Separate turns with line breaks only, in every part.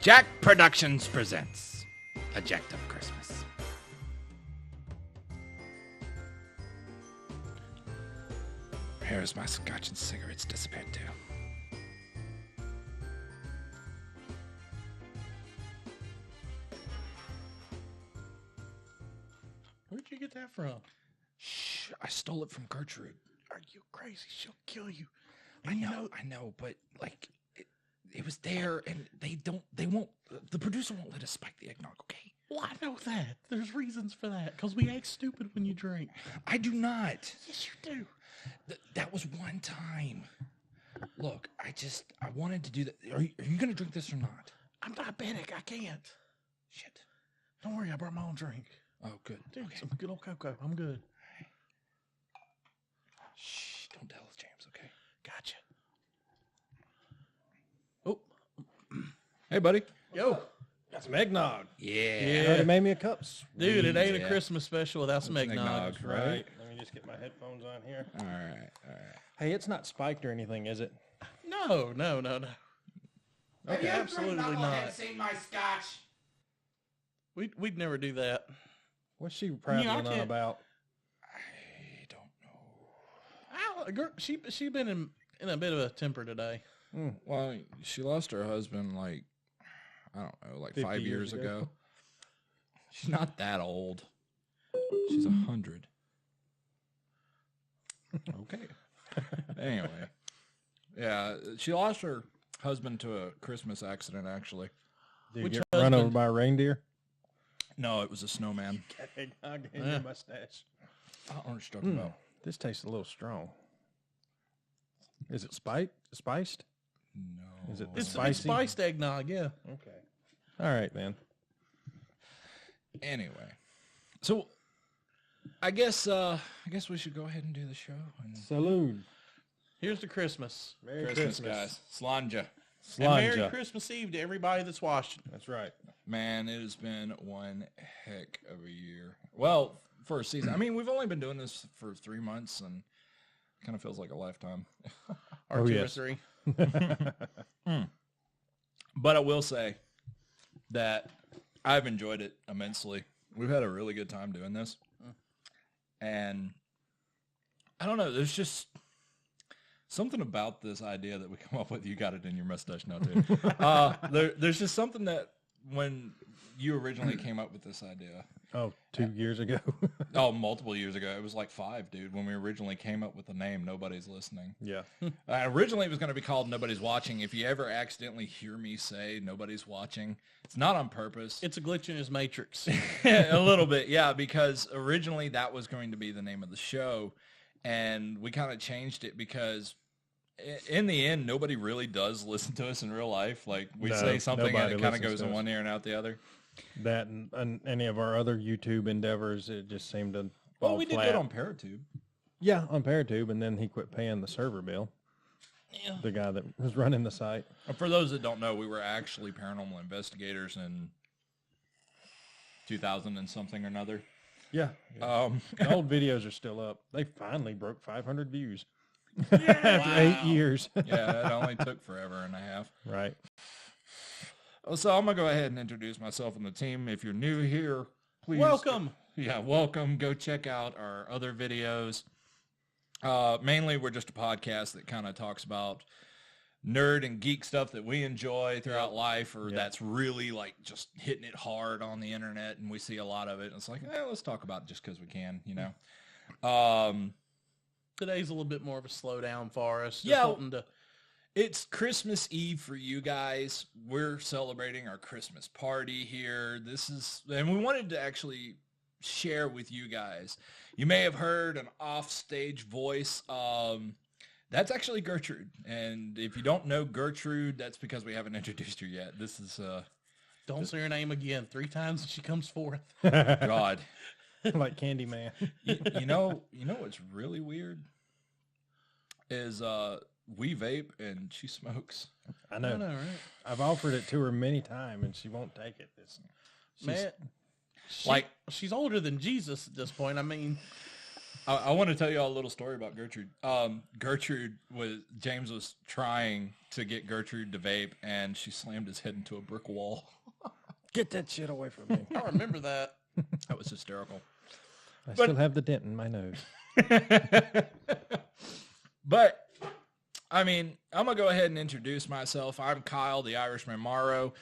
JAK'd Productions presents A Jacked Up Christmas. Here's my scotch and cigarettes disappeared too.
Where'd you get that from?
Shh, I stole it from Gertrude.
Are you crazy? She'll kill you.
I know, but like, it was there, and they won't, the producer won't let us spike the eggnog, okay?
Well, I know that. There's reasons for that, because we act stupid when you drink.
I do not.
Yes, you do.
That was one time. Look, I wanted to do that. Are you going to drink this or not?
I'm diabetic. I can't.
Shit.
Don't worry. I brought my own drink.
Oh, good.
Dude,
Okay.
some good old cocoa. I'm good.
Shh, don't tell us, James, okay?
Gotcha. Oh.
Hey, buddy.
Yo, got some eggnog.
Yeah.
Already made me a cup.
Dude, it ain't
Yeah.
a Christmas special without some eggnog.
Right. Let me just get my headphones on here.
All right.
Hey, it's not spiked or anything, is it?
No.
Okay.
Absolutely not.
Seen my scotch.
We'd never do that.
What's she prattling on
can't-
about?
I don't know.
She been in a bit of a temper today.
Well, she lost her husband, like, I don't know, like
50
5 years
years
ago.
ago.
She's not that old. She's 100.
Okay.
Anyway. Yeah, she lost her husband to a Christmas accident, actually.
Did you
Which
get run over
husband?
by a reindeer?
No, it was a snowman.
Got eggnog in
Yeah.
your mustache.
I don't know what you're talking about.
This tastes a little strong. Is it spiced?
No.
Is it
It's
spicy?
spiced eggnog, yeah.
Okay. All right, then.
Anyway. So, I guess we should go ahead and do the show. And
Salud.
Here's the Christmas.
Merry
Christmas, guys. Slanja.
And Merry
Slanja.
Christmas Eve to everybody that's watching.
That's right.
Man, it has been one heck of a year. Well, for a season. I mean, we've only been doing this for 3 months, and it kind of feels like a lifetime.
Or
Oh,
two
yes.
or three.
But I will say that I've enjoyed it immensely. We've had a really good time doing this. And I don't know, there's just something about this idea that we come up with. You got it in your mustache now, too. There's just something that when you originally came up with this idea,
Oh, 2 years ago.
multiple years ago, it was like 5, dude, when we originally came up with the name Nobody's Listening.
Yeah.
Originally, it was going to be called Nobody's Watching. If you ever accidentally hear me say Nobody's Watching, it's not on purpose.
It's a glitch in his matrix.
A little bit, yeah, because originally that was going to be the name of the show, and we kind of changed it because in the end, nobody really does listen to us in real life. Like, we
No,
say something and
nobody
it kind of
listens
goes
to
in
us.
one ear and out the other.
That and any of our other YouTube endeavors, it just seemed to
Well,
fall
we did
flat.
good on Paratube.
Yeah, on Paratube, and then he quit paying the server bill.
Yeah.
The guy that was running the site.
For those that don't know, we were actually paranormal investigators in 2000 and something or another.
Yeah.
Um,
The old videos are still up. They finally broke 500 views after 8 years.
yeah, it only took forever and a half.
Right.
So I'm going to go ahead and introduce myself and the team. If you're new here, please.
Welcome.
Yeah, welcome. Go check out our other videos. Mainly, we're just a podcast that kind of talks about nerd and geek stuff that we enjoy throughout life, or that's really like just hitting it hard on the internet, and we see a lot of it. And it's like, let's talk about it just because we can, you know.
Today's a little bit more of a slowdown for us. Just
Yeah.
hoping to.
It's Christmas Eve for you guys. We're celebrating our Christmas party here. And we wanted to actually share with you guys. You may have heard an off-stage voice. That's actually Gertrude. And if you don't know Gertrude, that's because we haven't introduced her yet. This is,
Don't say her name again 3 times and she comes forth.
God.
Like Candyman.
You know what's really weird is, we vape and she smokes.
I know.
I know, right?
I've offered it to her many times, and she won't take it.
Man,
Like-
she's older than Jesus at this point. I mean,
I want to tell you all a little story about Gertrude. James was trying to get Gertrude to vape, and she slammed his head into a brick wall.
Get that shit away from me.
I remember that.
That was hysterical.
I still have the dent in my nose.
But, I mean, I'm going to go ahead and introduce myself. I'm Kyle, the Irishman Morrow.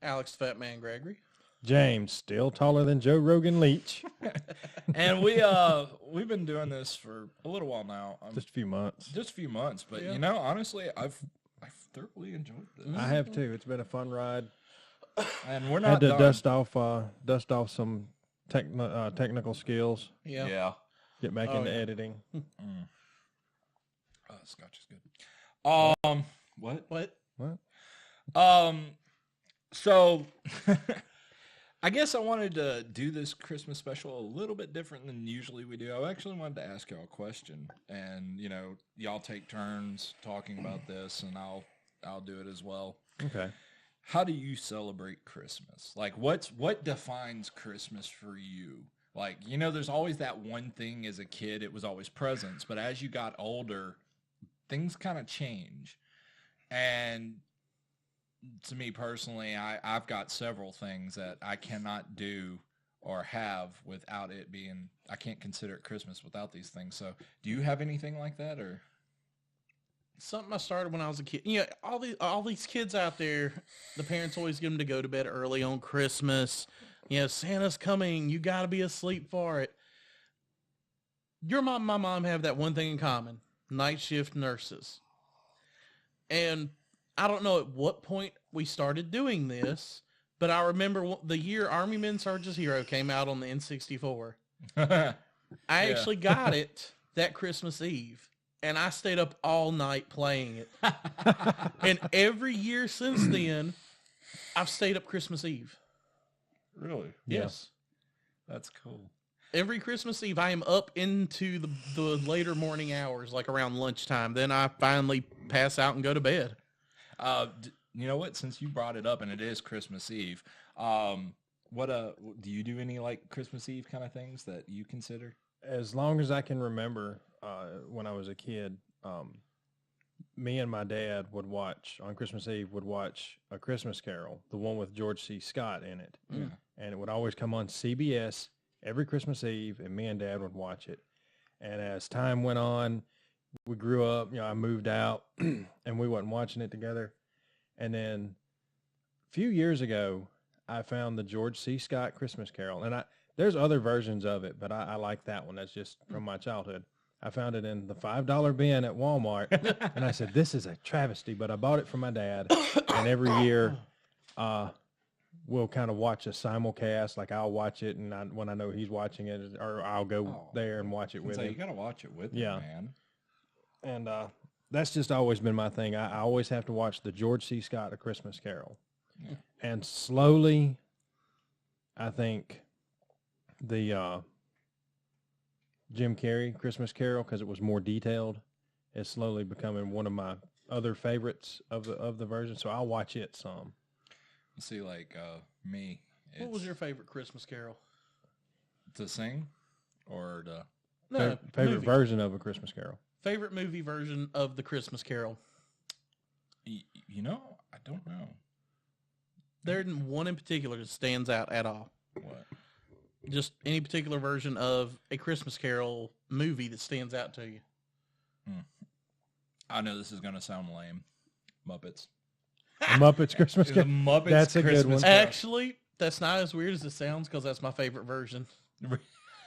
Alex Fat Man Gregory.
James, still taller than Joe Rogan Leach.
And we've been doing this for a little while now.
Just a few months.
But you know, honestly, I've thoroughly enjoyed this.
I have too. It's been a fun ride.
And we're
I had
not
to
done.
dust off some technical skills.
Yeah.
Get back into editing.
Oh, scotch is good. What? So I guess I wanted to do this Christmas special a little bit different than usually we do. I actually wanted to ask y'all a question, and you know, y'all take turns talking about this, and I'll do it as well.
Okay.
How do you celebrate Christmas? Like, what defines Christmas for you? Like, you know, there's always that one thing as a kid. It was always presents, but as you got older, things kind of change. And to me personally, I've got several things that I cannot do or have without it being, I can't consider it Christmas without these things. So do you have anything like that, or?
Something I started when I was a kid. You know, all these kids out there, the parents always get them to go to bed early on Christmas. You know, Santa's coming. You got to be asleep for it. Your mom and my mom have that one thing in common. Night shift nurses. And I don't know at what point we started doing this, but I remember the year Army Men Surge's Hero came out on the N64. I actually got it that Christmas Eve, and I stayed up all night playing it. And every year since then, I've stayed up Christmas Eve.
Really?
Yes.
That's cool.
Every Christmas Eve, I am up into the later morning hours, like around lunchtime. Then I finally pass out and go to bed.
You know what? Since you brought it up, and it is Christmas Eve, do you do any like Christmas Eve kind of things that you consider?
As long as I can remember, when I was a kid, me and my dad would watch on Christmas Eve. Would watch A Christmas Carol, the one with George C. Scott in it, and it would always come on CBS every Christmas Eve, and me and Dad would watch it. And as time went on, we grew up. You know, I moved out, and we wasn't watching it together. And then a few years ago, I found the George C. Scott Christmas Carol, and there's other versions of it, but I like that one. That's just from my childhood. I found it in the $5 bin at Walmart, and I said, this is a travesty, but I bought it for my dad, and every year we'll kind of watch a simulcast. Like I'll watch it, and when I know he's watching it, or I'll go there and watch it with him.
You got to watch it with him, man.
And that's just always been my thing. I always have to watch the George C. Scott A Christmas Carol. Yeah. And slowly, I think the Jim Carrey Christmas Carol, because it was more detailed, is slowly becoming one of my other favorites of the version. So I'll watch it some.
See, like me.
What was your favorite Christmas Carol?
To sing, or to
favorite version of A Christmas Carol?
Favorite movie version of the Christmas Carol?
You know, I don't know.
There isn't one in particular that stands out at all.
What?
Just any particular version of a Christmas Carol movie that stands out to you.
I know this is going to sound lame. Muppets.
Muppets Christmas Carol.
Muppets
That's a good one.
Actually, that's not as weird as it sounds, because that's my favorite version.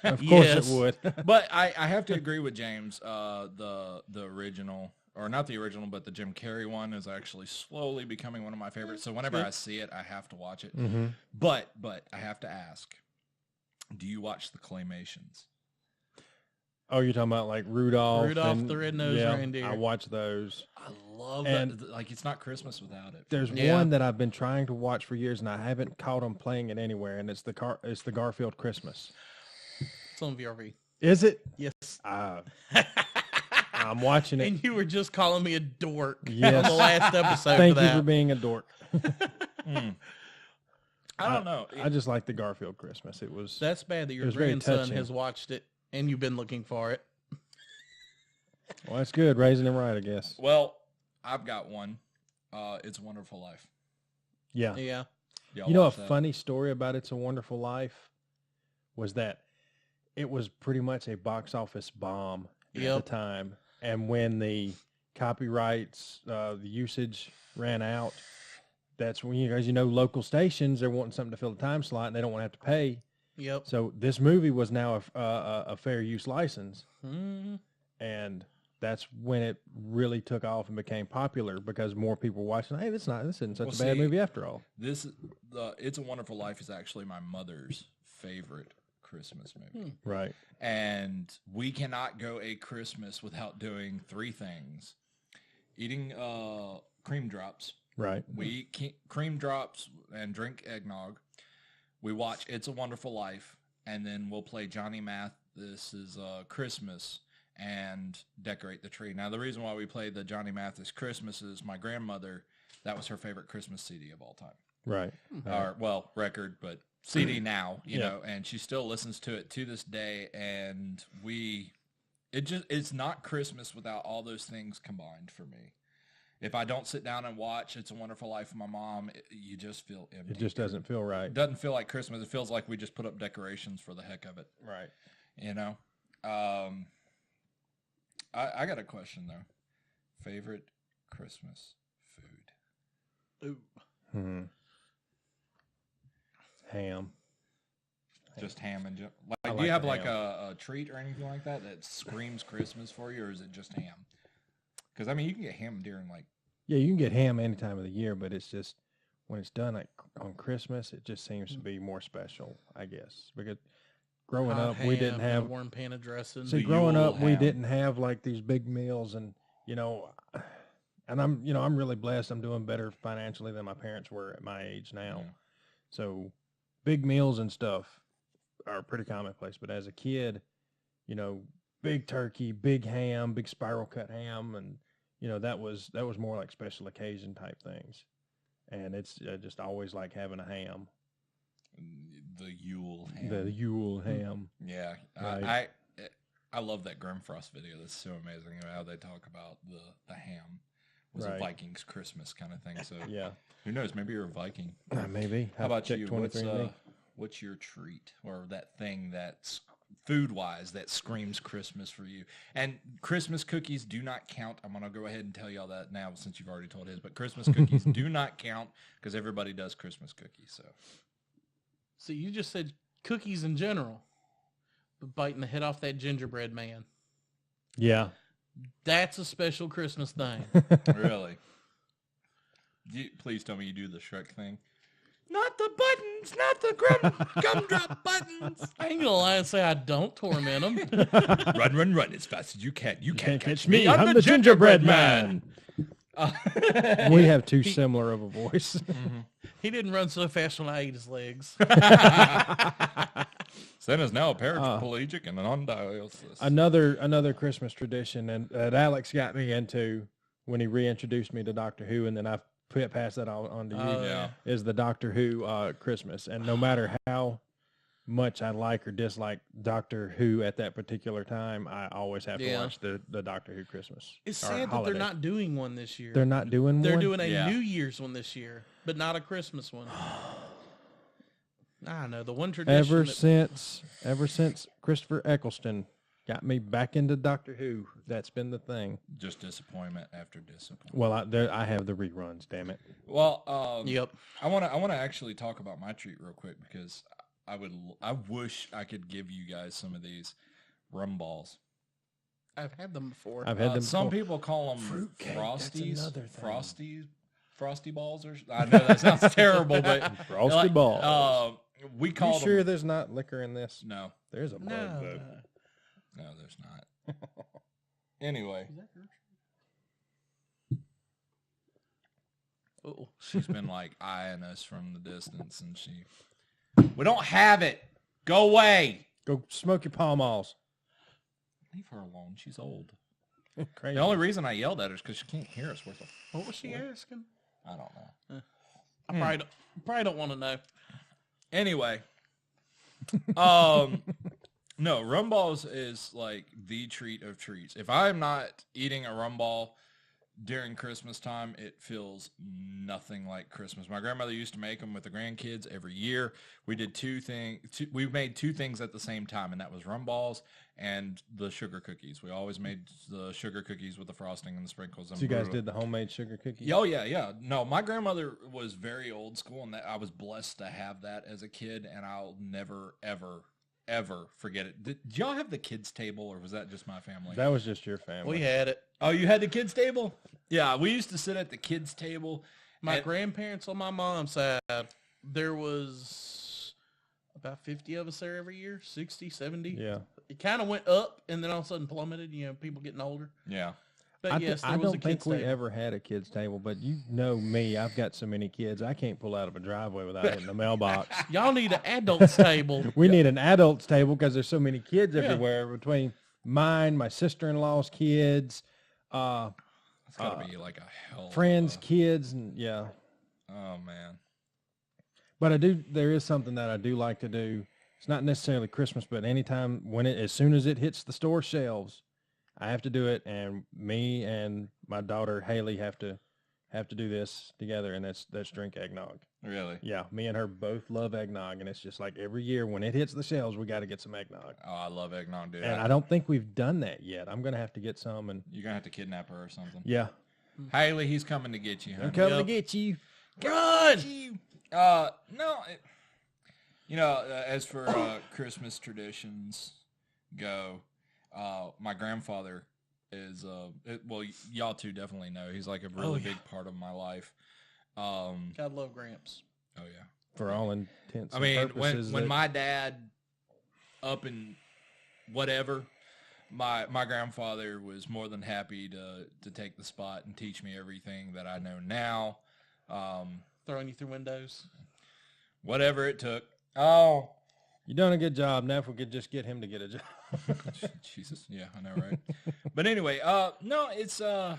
Of course it would.
But I have to agree with James. The original, or not the original, but the Jim Carrey one is actually slowly becoming one of my favorites. So whenever I see it, I have to watch it.
Mm-hmm.
But I have to ask, do you watch the Claymations?
Oh, you're talking about like Rudolph
the Red-Nosed Reindeer.
I watch those.
I love that. Like, it's not Christmas without it.
There's one that I've been trying to watch for years, and I haven't caught them playing it anywhere, and it's the Garfield Christmas.
It's on VRV.
Is it?
Yes.
I'm watching it.
And you were just calling me a dork on
Yes.
the last episode.
Thank you for being a dork.
I don't know.
I just like the Garfield Christmas. It was.
That's bad that your
was very
grandson
touching.
has watched it And you've been looking for it.
Well, that's good. Raising him right, I guess.
Well, I've got one. It's a Wonderful Life.
Yeah.
Yeah.
Y'all
You know, a
watch that?
funny story about It's a Wonderful Life was that it was pretty much a box office bomb at the time. And when the copyrights, the usage ran out, that's when, as you know, local stations, they're wanting something to fill the time slot and they don't want to have to pay.
Yep.
So this movie was now a fair use license.
Mm-hmm.
And that's when it really took off and became popular because more people were watching. Hey, this isn't such a bad movie after all.
It's a Wonderful Life is actually my mother's favorite Christmas movie.
Right.
And we cannot go a Christmas without doing three things. Eating cream drops.
Right.
We eat cream drops and drink eggnog. We watch It's a Wonderful Life, and then we'll play Johnny Mathis's Christmas and decorate the tree. Now, the reason why we play the Johnny Mathis Christmas is my grandmother, that was her favorite Christmas CD of all time.
Right.
Or, well, record, but CD now, you know, and she still listens to it to this day, and it's not Christmas without all those things combined for me. If I don't sit down and watch It's a Wonderful Life with my mom, you just feel empty.
It just doesn't feel right.
It doesn't feel like Christmas. It feels like we just put up decorations for the heck of it.
Right.
You know? I got a question, though. Favorite Christmas food?
Ooh.
Ham.
Just ham and do
like
you have
the
like
ham.
a treat or anything like that screams Christmas for you, or is it just ham? Because, I mean, you can get ham during, like...
Yeah, you can get ham any time of the year, but it's just, when it's done on Christmas, it just seems to be more special, I guess. Because growing up, we didn't have...
a warm pan of dressing.
See, growing up, we didn't have, like, these big meals, and, you know... And I'm really blessed. I'm doing better financially than my parents were at my age now.
Yeah.
So, big meals and stuff are pretty commonplace. But as a kid, you know, big turkey, big ham, big spiral cut ham, and you know that was more like special occasion type things. And it's just always like having a ham.
The Yule ham.
The Yule ham.
Yeah.
Right.
I love that Grimfrost video. That's so amazing how they talk about the ham. Was a
Right.
Vikings Christmas kind of thing. So
Yeah.
who knows? Maybe you're a Viking.
Maybe.
How about you?
23andMe.
What's your treat or that thing that's food-wise that screams Christmas for you? And Christmas cookies do not count. I'm going to go ahead and tell y'all that now since you've already told his. But Christmas cookies do not count because everybody does Christmas cookies.
So you just said cookies in general, but biting the head off that gingerbread man.
Yeah.
That's a special Christmas thing.
Really? Please tell me you do the Shrek thing. Not the buttons, not the gumdrop buttons.
I ain't gonna lie and say I don't torment them.
Run as fast as you can. You can't catch
me.
me.
I'm the gingerbread man. We have too similar of a voice.
He didn't run so fast when I ate his legs.
Santa's now a paraplegic and an on dialysis.
Another Christmas tradition, and that Alex got me into when he reintroduced me to Doctor Who, and then I passed that on to you.
Yeah.
Is the Doctor Who Christmas, and no matter how much I like or dislike Doctor Who at that particular time, I always have to watch the Doctor Who Christmas.
It's
or
sad that
holiday.
they're not doing one this year.
They're not doing
They're
one?
doing a
Yeah.
New Year's one this year, but not a Christmas one. I don't know. The one tradition.
Ever since Christopher Eccleston got me back into Doctor Who, that's been the thing.
Just disappointment after disappointment.
Well, I have the reruns. Damn it.
Well,
Yep.
I want to actually talk about my treat real quick because I wish I could give you guys some of these rum balls.
I've had them before.
I've had them.
Some
before.
people call them
Fruitcake, that's
frosties,
another thing.
frosty balls, or I know that sounds terrible, but
Frosty balls.
We call
You
them.
sure there's not liquor in this?
No,
There's a bug though.
no, there's not. Anyway,
Oh,
she's been like eyeing us from the distance, and we don't have it. Go away.
Go smoke your Pall Malls.
Leave her alone. She's old.
Crazy.
The only reason I yelled at her is because she can't hear us.
what was she asking?
I don't know.
I probably don't want to know.
Anyway, No, rum balls is like the treat of treats. If I'm not eating a rum ball during Christmas time, it feels nothing like Christmas. My grandmother used to make them with the grandkids every year. We did we made two things at the same time, and that was rum balls and the sugar cookies. We always made the sugar cookies with the frosting and the sprinkles.
So you guys did the homemade sugar cookies?
Oh, yeah. No, my grandmother was very old school, and that I was blessed to have that as a kid, and I'll never, ever forget it. Did y'all have the kids table, or was that just my family?
That was just your family.
We had it.
Oh, you had the kids table? Yeah, we used to sit at the kids table.
My grandparents on my mom's side, there was about 50 of us there every year, 60, 70.
Yeah.
It kind of went up and then all of a sudden plummeted, people getting older.
Yeah.
But yes, there
I
was a
don't think
kids
we
table.
ever had a kids table, but you know me, I've got so many kids, I can't pull out of a driveway without hitting the mailbox.
Y'all need an adults table.
We need an adults table because there's so many kids everywhere between mine, my sister-in-law's kids,
It's got to be like a hell.
friends' kids, and yeah.
Oh, man.
But there is something that I do like to do. It's not necessarily Christmas, but anytime as soon as it hits the store shelves, I have to do it, and me and my daughter Haley have to do this together, and that's drink eggnog.
Really?
Yeah, me and her both love eggnog, and it's just like every year when it hits the shelves, we got to get some eggnog.
Oh, I love eggnog, dude.
And I don't think we've done that yet. I'm gonna have to get some, and
You're going to have to kidnap her or something.
yeah,
Haley, he's coming to get you, honey.
I'm coming to get you.
Run! No. As for Christmas traditions go, my grandfather is, y'all two definitely know. He's like a really big part of my life.
God love Gramps.
Oh, yeah.
For all intents
I
and
mean,
purposes.
when my dad up and whatever, my grandfather was more than happy to take the spot and teach me everything that I know now.
Throwing you through windows.
Whatever it took. Oh,
you done a good job. Now if we could just get him to get a job.
Jesus, yeah, I know, right? But anyway, no, it's it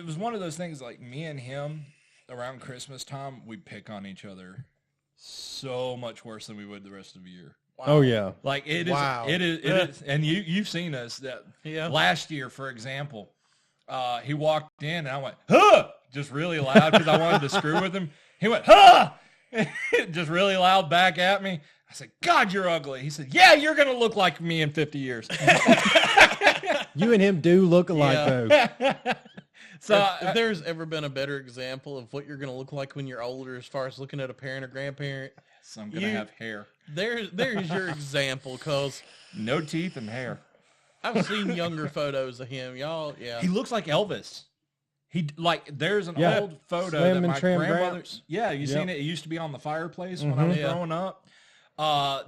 was one of those things. Like me and him around Christmas time, we pick on each other so much worse than we would the rest of the year.
Wow.
Oh yeah.
Like it is, and you've seen us that last year, for example. He walked in and I went, huh, just really loud because I wanted to screw with him. He went, huh, just really loud back at me. I said, God, you're ugly. He said, yeah, you're going to look like me in 50 years.
You and him do look alike though.
So if there's ever been a better example of what you're going to look like when you're older as far as looking at a parent or grandparent,
so I'm going to have hair.
There's your example, because
no teeth and hair.
I've seen younger photos of him. Y'all, yeah.
He looks like Elvis. There's an old photo
Slim
that
and
my
trim
grandmother.
Gramps.
Yeah, you seen it? It used to be on the fireplace when I was growing up.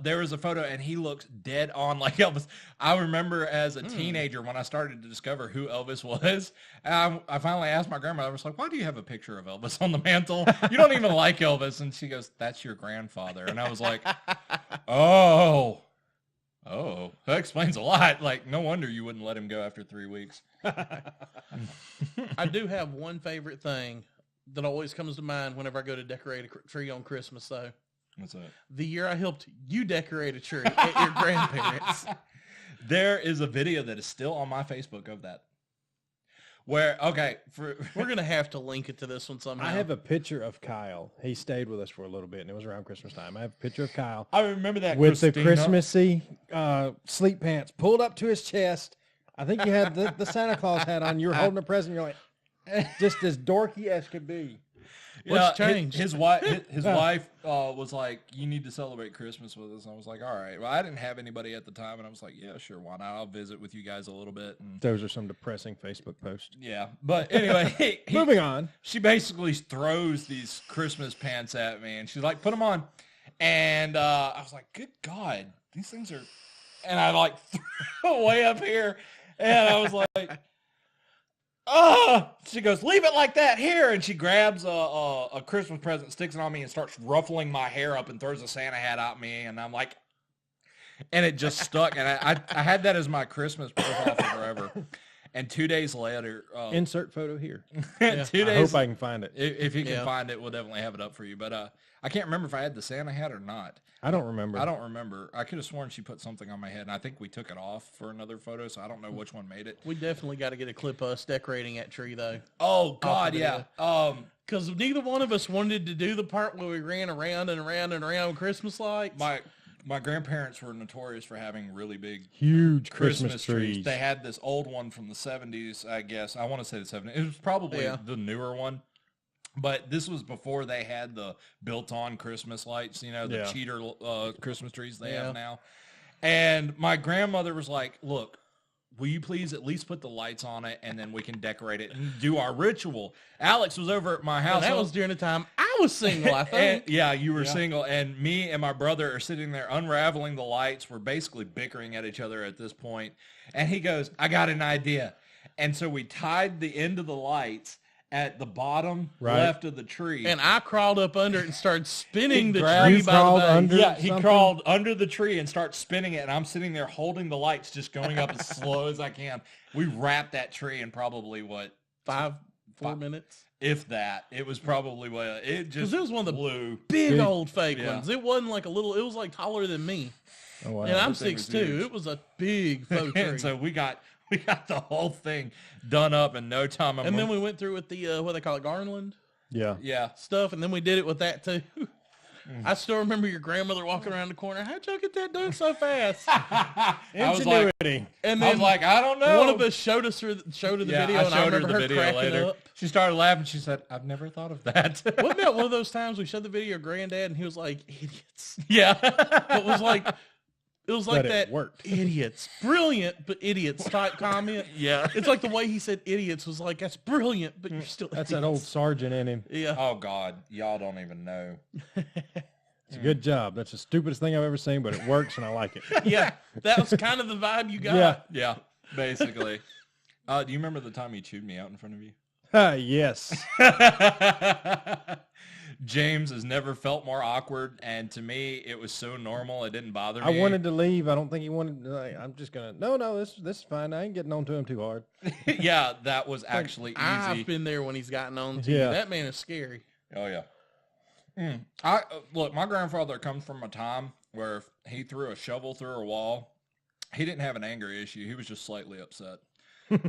There was a photo, and he looks dead on like Elvis. I remember as a teenager when I started to discover who Elvis was, I finally asked my grandmother, I was like, why do you have a picture of Elvis on the mantle? You don't even like Elvis. And she goes, that's your grandfather. And I was like, oh, that explains a lot. Like, no wonder you wouldn't let him go after 3 weeks.
I do have one favorite thing that always comes to mind whenever I go to decorate a tree on Christmas, though.
What's that?
The year I helped you decorate a tree at your grandparents'.
There is a video that is still on my Facebook of that. Where, we're
going to have to link it to this one somehow.
I have a picture of Kyle. He stayed with us for a little bit, and it was around Christmas time. I have a picture of Kyle.
I remember that
with
Christina.
the Christmassy sleep pants pulled up to his chest. I think you had the Santa Claus hat on. You were holding a present. You're like, just as dorky as could be.
What's changed?
His wife was like, you need to celebrate Christmas with us. And I was like, all right. Well, I didn't have anybody at the time, and I was like, yeah, sure, why not? I'll visit with you guys a little bit. And
those are some depressing Facebook posts.
Yeah, but anyway,
moving on.
She basically throws these Christmas pants at me, and she's like, put them on. And I was like, good God, these things are... And I like threw way up here, and I was like... She goes, leave it like that here. And she grabs a Christmas present, sticks it on me, and starts ruffling my hair up and throws a Santa hat at me. And I'm like, and it just stuck. And I had that as my Christmas profile for forever. And 2 days later,
Insert photo here.
2
I
days.
hope I can find it.
If you can find it, we'll definitely have it up for you. But I can't remember if I had the Santa hat or not.
I don't remember.
I don't remember. I could have sworn she put something on my head, and I think we took it off for another photo, so I don't know which one made it.
We definitely got to get a clip of us decorating that tree, though.
Oh, God, yeah.
Because neither one of us wanted to do the part where we ran around and around and around with Christmas lights.
My grandparents were notorious for having really big,
huge Christmas trees.
They had this old one from the 70s, I guess. I want to say the 70s. It was probably the newer one. But this was before they had the built-on Christmas lights, the cheater Christmas trees they have now. And my grandmother was like, look, will you please at least put the lights on it, and then we can decorate it and do our ritual. Alex was over at my house.
And that was during the time I was single, I think.
You were single. And me and my brother are sitting there unraveling the lights. We're basically bickering at each other at this point. And he goes, I got an idea. And so we tied the end of the lights at the bottom left of the tree.
And I crawled up under it and started spinning the tree by the base.
He crawled under the tree and started spinning it, and I'm sitting there holding the lights, just going up as slow as I can. We wrapped that tree in probably,
4 minutes?
If that. It was probably, it just
it was one of the
blew.
Big old fake ones. It wasn't like a little, it was like taller than me.
Oh, wow.
And I'm 6'2". It was a big faux tree.
And so we got the whole thing done up in no time.
And then we went through with the, what they call it, garland?
Yeah.
Stuff, and then we did it with that too. I still remember your grandmother walking around the corner. How'd y'all get that done so fast?
Ingenuity.
And then
I was like, I don't know.
One of us showed her the video, and I remember her cracking
later.
up.
She started laughing. She said, I've never thought of that.
What about one of those times we showed the video of Granddad, and he was like, idiots.
Yeah.
It was like that
worked.
Idiots. Brilliant, but idiots type comment.
Yeah.
It's like the way he said idiots was like, that's brilliant, but you're still
That's
idiots.
that old sergeant in him.
Yeah.
Oh, God. Y'all don't even know.
It's a good job. That's the stupidest thing I've ever seen, but it works, and I like it.
Yeah. That was kind of the vibe you got.
Yeah, basically. Do you remember the time he chewed me out in front of you?
Yes.
James has never felt more awkward, and to me, it was so normal. It didn't bother me.
I wanted to leave. I don't think he wanted. I'm just gonna. No. This is fine. I ain't getting on to him too hard.
Yeah, that was actually easy.
I've been there when he's gotten on to you. That man is scary.
Oh yeah. Look, my grandfather comes from a time where if he threw a shovel through a wall, he didn't have an anger issue. He was just slightly upset.
In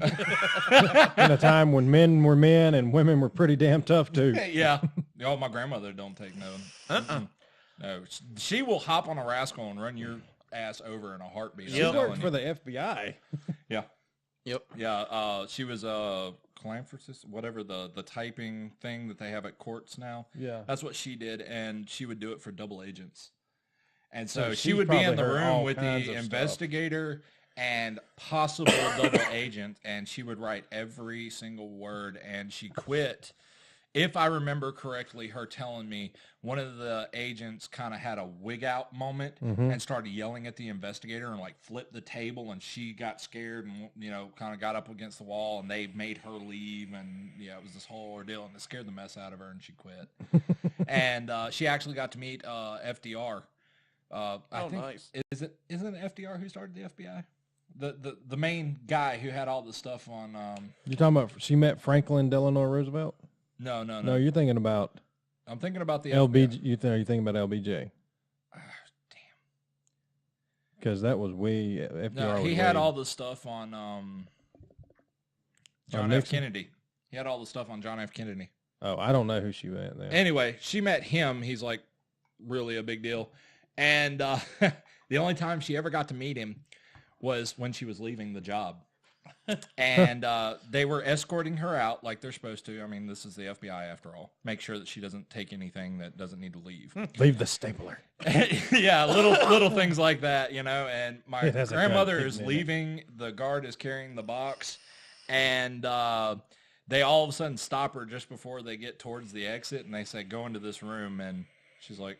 a time when men were men and women were pretty damn tough too.
Yeah. Oh, my grandmother don't take no. No, she will hop on a rascal and run your ass over in a heartbeat.
She worked for the FBI.
Yeah.
Yep.
Yeah. She was a clamphorsis, whatever the typing thing that they have at courts now.
Yeah.
That's what she did, and she would do it for double agents. And so
So
she
she's
would be in
probably
the
heard
room
all
with
kinds
the
of
investigator and possible double agent, and she would write every single word, and she quit. If I remember correctly, her telling me one of the agents kind of had a wig out moment and started yelling at the investigator and like flipped the table, and she got scared and, kind of got up against the wall, and they made her leave, and it was this whole ordeal, and it scared the mess out of her, and she quit. And she actually got to meet FDR. I think,
nice.
Isn't it FDR who started the FBI? The main guy who had all the stuff on.
You're talking about she met Franklin Delano Roosevelt?
No.
No, you're thinking about
I'm thinking about the
LBJ.
FBI.
You're thinking about LBJ.
Damn.
Because that was way FDR.
No, he had all the stuff on John F.
Nixon?
Kennedy. He had all the stuff on John F. Kennedy.
Oh, I don't know who she met there.
Anyway, she met him. He's like really a big deal. And the only time she ever got to meet him was when she was leaving the job. And they were escorting her out like they're supposed to. I mean, this is the FBI after all. Make sure that she doesn't take anything that doesn't need to leave.
Leave the stapler.
Yeah, little things like that, And my
It has a
grandmother
gun
is
hidden in it.
leaving. The guard is carrying the box. And they all of a sudden stop her just before they get towards the exit. And they say, go into this room. And she's like,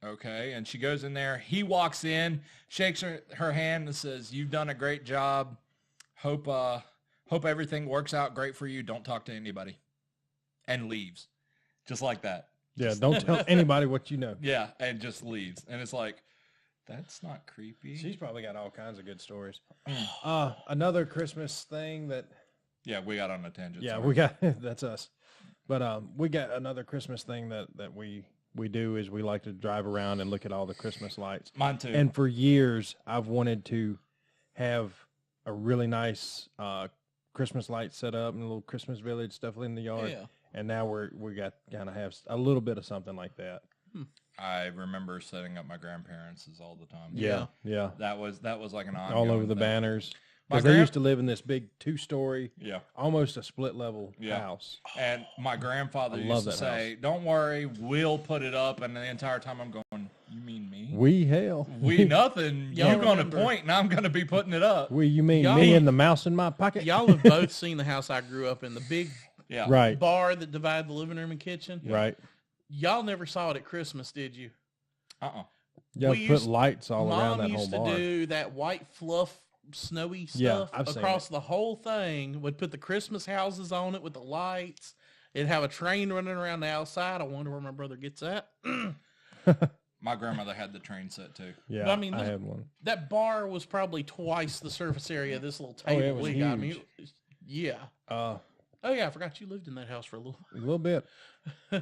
okay. And she goes in there. He walks in, shakes her hand and says, you've done a great job. Hope everything works out great for you. Don't talk to anybody. And leaves. Just like that.
Yeah, don't tell anybody what you know.
Yeah, and just leaves. And it's like, That's not creepy.
She's probably got all kinds of good stories. Another Christmas thing that,
Yeah, we got on a tangent.
yeah,
sorry.
we got, that's us. But we got another Christmas thing that we do is we like to drive around and look at all the Christmas lights.
Mine too.
And for years, I've wanted to have a really nice Christmas light set up and a little Christmas village stuff in the yard.
Yeah.
And now we got kind of have a little bit of something like that.
I remember setting up my grandparents' all the time.
Yeah.
That was like an
All over the
thing.
banners.
My
Because they used to live in this big 2-story,
Yeah.
almost a split level
Yeah.
house.
And my grandfather
I
used
love
to
that
say, "Don't worry, we'll put it up." And the entire time I'm going, "You mean me?
We hell.
We nothing.
Y'all
You're going to
remember-
point, and I'm going to be putting it up."
You mean
Y'all-
me and the mouse in my pocket?
Y'all have both seen the house I grew up in, the big
Yeah.
Right.
bar that divided the living room and kitchen.
Right.
Y'all never saw it at Christmas, did you?
You
We
put
used-
lights all around
Mom
that whole
used to
bar.
do that white fluff, snowy
Yeah,
stuff
I've seen
across the whole thing. Would put the Christmas houses on it with the lights. It'd have a train running around the outside. I wonder where my brother gets that.
My grandmother had the train set too.
Yeah,
But I mean,
I
look-
had one.
That bar was probably twice the surface area of this little
Oh,
table
it was
we got. I mean,
huge.
it was- yeah.
A
Oh, yeah, I forgot you lived in that house for a little.
little bit.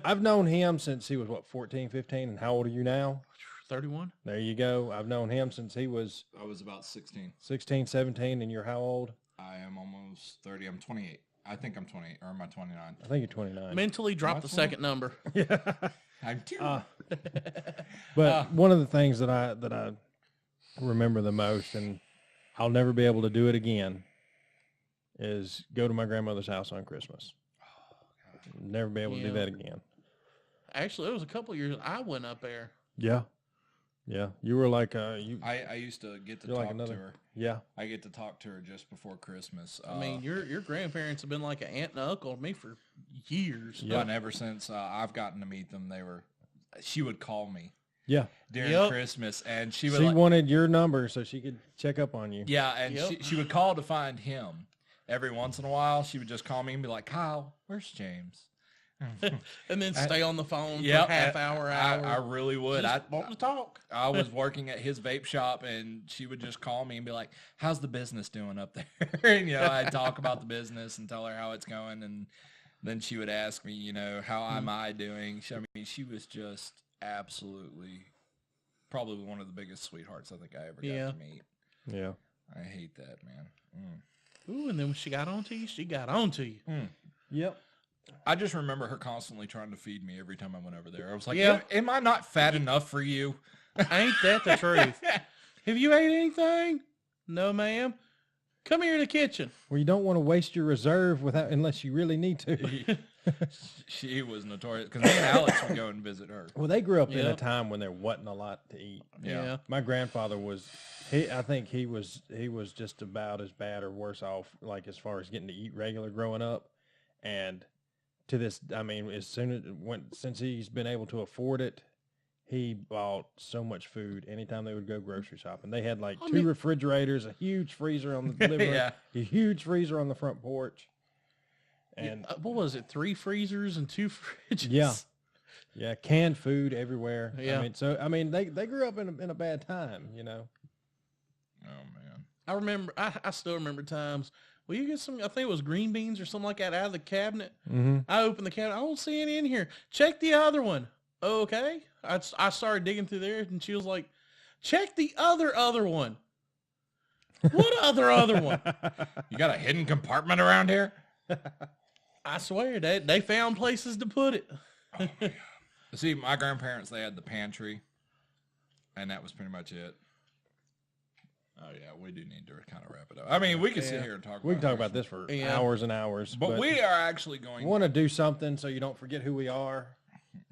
I've known him since he was, 14, 15? And how old are you now?
31?
There you go. I've known him since he was
I was about 16.
16, 17, and you're how old?
I am almost 30. I'm 28. I think I'm 28, or am I 29?
I think you're 29.
Mentally drop the
That's
second number.
I'm two.
But one of the things that I remember the most, and I'll never be able to do it again, is go to my grandmother's house on Christmas. Never be able to do
Yeah.
that again.
Actually, it was a couple years I went up there.
Yeah. You were like
I used to get to
you're
talk
like another.
to her.
Yeah.
I get to talk to her just before Christmas.
I mean, your grandparents have been like an aunt and uncle to me for years.
Yeah.
And ever since I've gotten to meet them, she would call me
Yeah.
during
Yep.
Christmas, and she would
She
like,
wanted your number so she could check up on you.
yeah, and
Yep.
she would call to find him. Every once in a while, she would just call me and be like, "Kyle, where's James?"
And then stay on the phone
Yeah,
for half hour.
I really would.
Just want to talk.
I was working at his vape shop, and she would just call me and be like, "How's the business doing up there?" And I'd talk about the business and tell her how it's going, and then she would ask me, how am I doing? She was just absolutely probably one of the biggest sweethearts I think I ever got to meet.
Yeah.
I hate that, man.
Ooh, and then when she got onto you, she got onto you.
Yep.
I just remember her constantly trying to feed me every time I went over there. I was like,
Yeah.
am I not fat enough for you?
Ain't that the truth? Have you ate anything? No, ma'am. Come here in the kitchen.
Well, you don't want to waste your reserve unless you really need to.
She was notorious because me and Alex would go and visit her.
Well, they grew up in a
Yep.
time when there wasn't a lot to eat.
Yeah.
My grandfather was, I think he was just about as bad or worse off, like as far as getting to eat regular growing up. And to this, I mean, since he's been able to afford it, he bought so much food anytime they would go grocery shopping. They had like two refrigerators, a huge freezer on the living room,
Yeah.
a huge freezer on the front porch. And
What was it? 3 freezers and 2 fridges?
yeah, canned food everywhere.
Yeah.
I mean, they grew up in a bad time,
Oh man.
I remember, I still remember times. Will you get some, I think it was green beans or something like that out of the cabinet.
Mm-hmm.
I opened the cabinet. I don't see any in here. Check the other one. Okay. I started digging through there and she was like, check the other one. What other one?
You got a hidden compartment around here?
I swear they found places to put it.
See, my grandparents, they had the pantry, and that was pretty much it. Oh, yeah, we do need to kind of wrap it up. I mean, we could sit here and talk about
We can talk about this for
Yeah.
hours and hours.
But we are actually going...
want to do something so you don't forget who we are.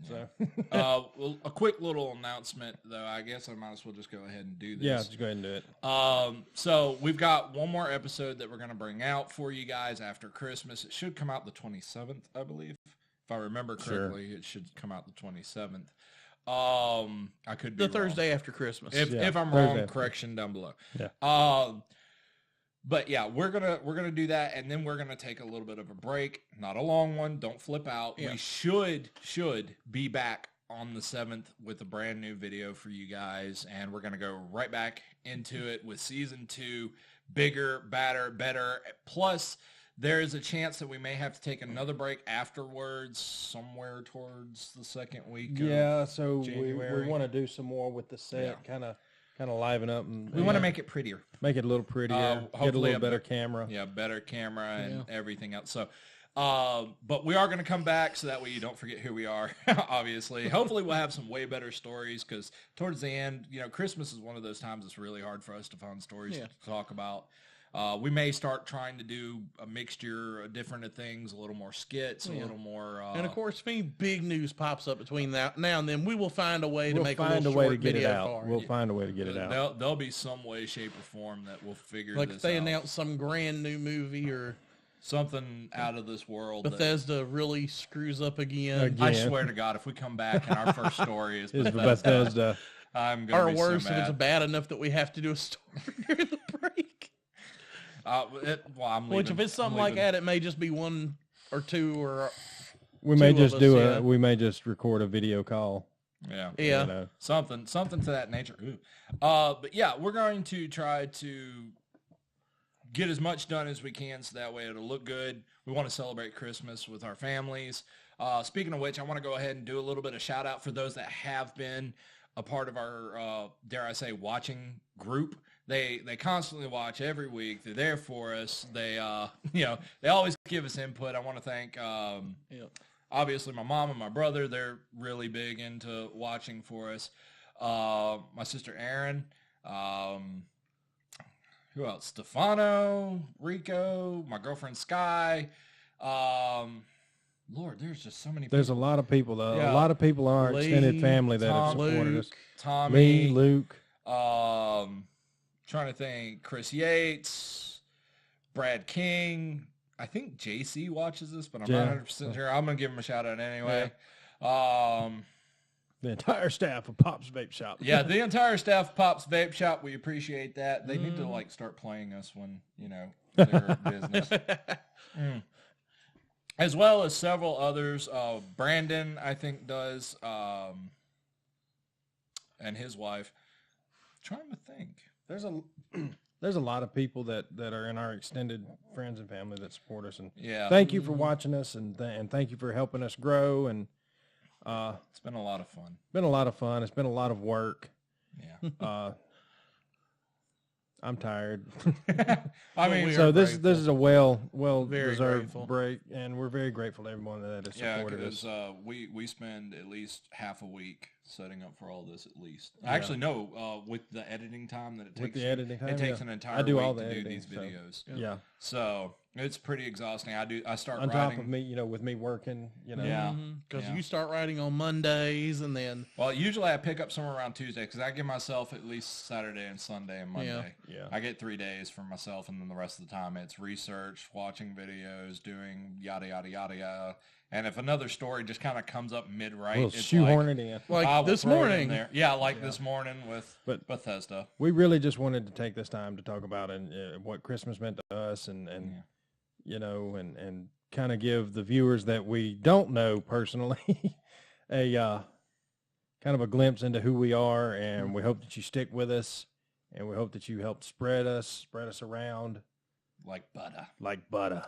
So
well, a quick little announcement, though. I guess I might as well just go ahead and do this.
yeah, just go ahead and do it.
So we've got one more episode that we're going to bring out for you guys after Christmas. It should come out the 27th, I believe. If I remember correctly, It should come out the 27th. I could be
The
wrong.
Thursday after Christmas.
If I'm
Thursday
wrong,
after.
correction down below.
Yeah.
But yeah, we're gonna do that, and then we're gonna take a little bit of a break. Not a long one. Don't flip out.
Yeah.
We should be back on the 7th with a brand new video for you guys, and we're going to go right back into it with season 2, bigger, badder, better. Plus, there is a chance that we may have to take another break afterwards, somewhere towards the second week.
Yeah, so we
January.
want to do some more with the set, kind of liven up, and
We want to make it prettier.
make it a little prettier, get a
hopefully
little better camera.
Yeah, better camera and everything else. So, but we are going to come back so that way you don't forget who we are, obviously. Hopefully we'll have some way better stories because towards the end, Christmas is one of those times it's really hard for us to find stories to talk about. We may start trying to do a mixture of different things, a little more skits, a little more.
And of course, if any big news pops up between now and then, we will find a way to make
find
a
a way to
short
get it
video
out.
for it.
We'll find a way to get it out.
There'll be some way, shape, or form that we'll figure
Like
this
if they
out.
announce some grand new movie or
Something out of this world. that-
Bethesda really screws up again.
I swear to God, if we come back and our first story is
Is
Bethesda,
Bethesda.
I'm going to
Or
be
worse,
so
if
mad.
it's bad enough that we have to do a story during the break.
I'm leaving.
Which, if it's something
I'm
like
leaving.
that, it may just be 1 or 2 or
We may
Two of
just
us,
do
yeah.
we may just record a video call.
Yeah.
yeah.
You know.
Something to that nature. Ooh. But yeah, we're going to try to get as much done as we can so that way it'll look good. We want to celebrate Christmas with our families. Speaking of which, I want to go ahead and do a little bit of shout out for those that have been a part of our, dare I say, watching group. They constantly watch every week. They're there for us. They, they always give us input. I want to thank, obviously my mom and my brother. They're really big into watching for us. My sister Erin, who else? Stefano, Rico, my girlfriend Sky. Lord, there's just so many people.
There's a lot of people, though.
Yeah.
A lot of people in our
Lee,
extended family that have
Tom,
supported
Luke,
us.
Tommy,
Lee, Luke.
Trying to think, Chris Yates, Brad King. I think JC watches this, but I'm not 100% sure. I'm going to give him a shout out anyway.
The entire staff of Pop's Vape Shop.
Yeah, the entire staff of Pop's Vape Shop, we appreciate that. They need to start playing us when, they're in business. As well as several others. Brandon, I think, does, and his wife. Trying to think.
There's a lot of people that are in our extended friends and family that support us, and
Yeah.
thank you for watching us, and thank you for helping us grow. And
It's been a lot of fun.
been a lot of fun. It's been a lot of work.
Yeah.
I'm tired.
I mean,
we
So
are
this
grateful.
is a well
Very
deserved
grateful.
break, and we're very grateful to everyone that has
yeah,
supported us.
because we spend at least half a week setting up for all this at least. Actually, no, with the editing time that it takes.
With the editing time,
it takes
yeah.
an entire
I do
week
all the
to do
editing,
these
so-
videos.
Yeah.
So it's pretty exhausting. I start
On
writing.
top of me, with me working,
Yeah.
Because
Yeah.
you start writing on Mondays and then
Well, usually I pick up somewhere around Tuesday because I give myself at least Saturday and Sunday and Monday.
Yeah.
I get 3 days for myself, and then the rest of the time it's research, watching videos, doing yada, yada, yada, yada. And if another story just kind of comes up mid-write,
we'll
it's
shoehorn
like,
it in.
like
I will
this
throw it in
morning.
there. Yeah, like this morning with
But-
Bethesda.
We really just wanted to take this time to talk about what Christmas meant to us, and and kind of give the viewers that we don't know personally a kind of a glimpse into who we are, and we hope that you stick with us, and we hope that you help spread us around
Like butter.
like butter.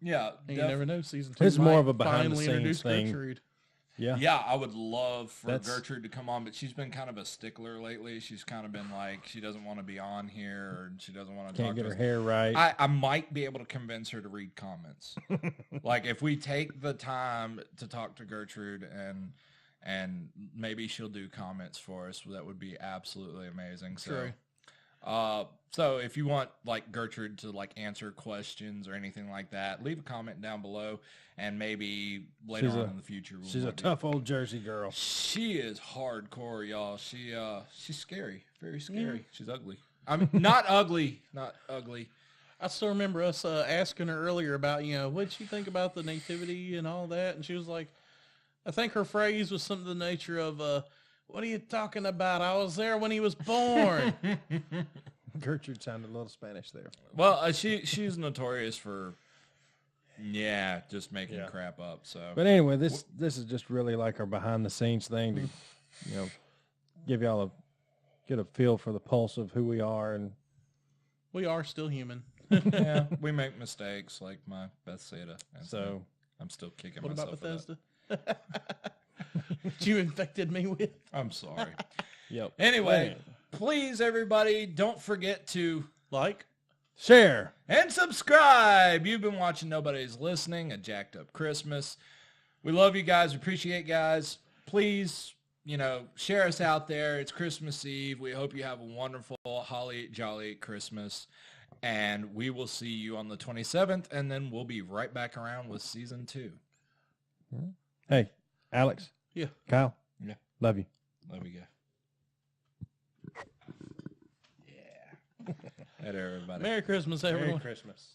Yeah.
And you never know, season 2
It's more
might
of a behind the
finally
scenes
introduce
thing.
Gertrude.
Yeah.
Yeah, I would love for
That's-
Gertrude to come on, but she's been kind of a stickler lately. She's kind of been like, she doesn't want to be on here, or she doesn't want to talk
Can't get
to
her
us.
hair right.
I might be able to convince her to read comments. Like if we take the time to talk to Gertrude and maybe she'll do comments for us, that would be absolutely amazing.
True.
So if you want like Gertrude to like answer questions or anything like that, leave a comment down below, and maybe later
She's
on
a-
in the future
She's a
might do-
tough old Jersey girl.
She is hardcore, y'all. She's scary, very scary. She's ugly. I'm not ugly, not ugly.
I still remember us asking her earlier about, what'd she think about the nativity and all that? And she was like, I think her phrase was something to the nature of, what are you talking about? I was there when he was born.
Gertrude sounded a little Spanish there.
Well, she's notorious for Yeah, just making
Yeah.
crap up. So,
But anyway, this is just really like our behind the scenes thing to, give y'all get a feel for the pulse of who we are. And
We are still human.
yeah, we make mistakes, like my Bethsaida.
so
I'm still kicking
What
myself.
about Bethesda? You infected me with?
I'm sorry.
yep.
Anyway, please, everybody, don't forget to
Like?
Share.
and subscribe. You've been watching Nobody's Listening, a jacked up Christmas. We love you guys. We appreciate guys. Please, share us out there. It's Christmas Eve. We hope you have a wonderful, holly jolly Christmas. And we will see you on the 27th, and then we'll be right back around with season 2.
Hey, Alex.
Yeah.
Kyle.
Yeah.
Love you.
Love you, guys. Yeah. Later, everybody.
Merry Christmas, everyone.
Merry Christmas.